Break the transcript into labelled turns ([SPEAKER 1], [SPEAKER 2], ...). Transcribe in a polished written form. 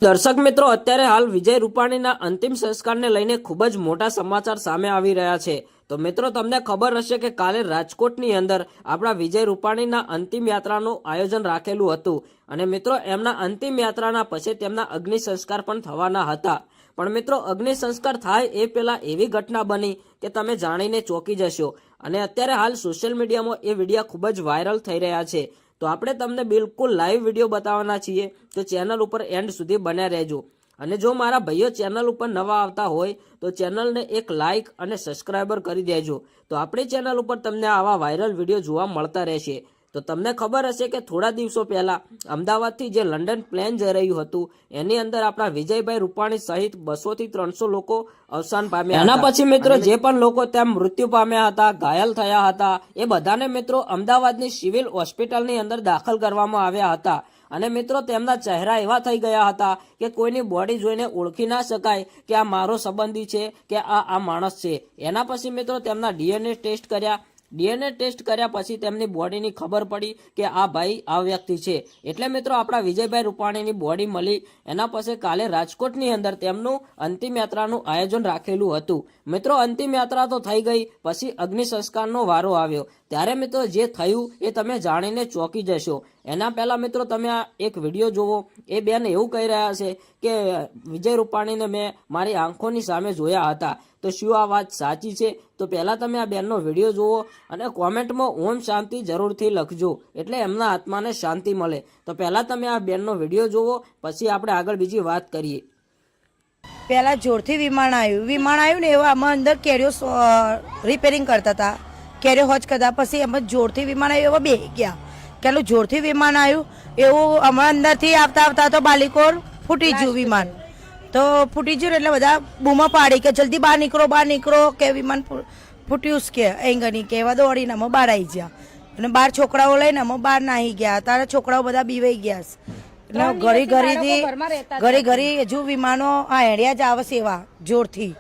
[SPEAKER 1] દર્શક મિત્રો, અત્યારે હાલ વિજય રૂપાણીના અંતિમ સંસ્કારને લઈને ખૂબ જ મોટા સમાચાર સામે આવી રહ્યા છે। તો મિત્રો, તમને ખબર હશે કે કાલે રાજકોટની અંદર આપણા વિજય રૂપાણીના અંતિમ યાત્રાનું આયોજન રાખેલું હતું અને મિત્રો એમના અંતિમ યાત્રાના પછી તેમના અગ્નિ સંસ્કાર પણ થવાના હતા। પણ મિત્રો, અગ્નિ સંસ્કાર થાય એ પહેલા એવી ઘટના બની કે તમે જાણીને ચોંકી જશો અને અત્યારે હાલ સોશિયલ મીડિયામાં એ વિડીયો ખૂબ જ વાયરલ થઈ રહ્યા છે। તો આપણે તમને બિલકુલ લાઈવ વિડીયો બતાવવાના છીએ, તો ચેનલ ઉપર એન્ડ સુધી બન્યા રહેજો। અને જો મારા ભાઈઓ ચેનલ ઉપર નવા આવતા હોય તો ચેનલને એક લાઇક અને સબસ્ક્રાઈબર કરી દેજો, તો આપણી ચેનલ ઉપર તમને આવા વાયરલ વિડીયો જોવા મળતા રહેશે। તો તમને ખબર હશે કે થોડા દિવસો પહેલા અમદાવાદથી જે લંડન પ્લેન જઈ રહ્યું હતું એની અંદર આપણા વિજયભાઈ રૂપાણી સહિત 200 થી 300 લોકો અવસાન પામ્યા। એના પછી મિત્રો જે પણ લોકો ત્યાં મૃત્યુ પામ્યા હતા, ઘાયલ થયા હતા, એ બધાને મિત્રો અમદાવાદની સિવિલ હોસ્પિટલની અંદર દાખલ કરવામાં આવ્યા હતા અને મિત્રો તેમના ચહેરા એવા થઈ ગયા હતા કે કોઈની બોડી જોઈને ઓળખી ના શકાય કે આ મારો સંબંધી છે કે આ માણસ છે। એના પછી મિત્રો તેમના ડીએનએ ટેસ્ટ કર્યા। ડીએનએ ટેસ્ટ કર્યા પછી તેમની બોડીની ખબર પડી કે આ ભાઈ આ વ્યક્તિ છે। એટલે મિત્રો આપણા વિજયભાઈ રૂપાણીની બોડી મળી। એના પછી કાલે રાજકોટની અંદર તેમનું અંતિમ યાત્રાનું આયોજન રાખેલું હતું। મિત્રો અંતિમ યાત્રા તો થઈ ગઈ, પછી અગ્નિ સંસ્કારનો વારો આવ્યો। ત્યારે મિત્રો જે થયું એ તમે જાણીને ચોંકી જશો। એના પહેલા મિત્રો તમે આ એક વિડીયો જોવો। એ બેન એવું કહી રહ્યા છે કે વિજય રૂપાણીને મેં મારી આંખોની સામે જોયા હતા। તો શું આ વાત સાચી છે? તો પહેલા તમે આ બેનનો વિડીયો જુઓ અને કોમેન્ટમાં ઓમ શાંતિ જરૂરથી લખજો, એટલે એમના આત્માને શાંતિ મળે। તો પહેલા તમે આ બેનનો વિડીયો જુઓ, પછી આપણે આગળ બીજી વાત કરીએ।
[SPEAKER 2] પહેલા જોરથી વિમાન આવ્યું ને એવા આમાં અંદર કેરીઓ રિપેરિંગ કરતા હતા, કેરીઓ હોજ કરતા, પછી એમાં જોરથી વિમાન આવ્યું એવા બે ગયા। કેટલું જોરથી વિમાન આવ્યું એવું હમણાં અંદરથી આવતા તો બાલીકોર ફૂટી ગયું વિમાન। તો ફૂટી ગયું એટલે બધા બૂમા પાડી કે જલ્દી બહાર નીકળો કે વિમાન ફૂટ્યું કે એંગની કે એવા દોડીને અમે બહાર આવી ગયા અને 12 છોકરાઓ લઈને અમે બહાર નાહી ગયા। તારા છોકરાઓ બધા બીવાઈ ગયા એટલે ઘડી હજુ વિમાનો આ હેડિયા જ આવે સેવા જોરથી।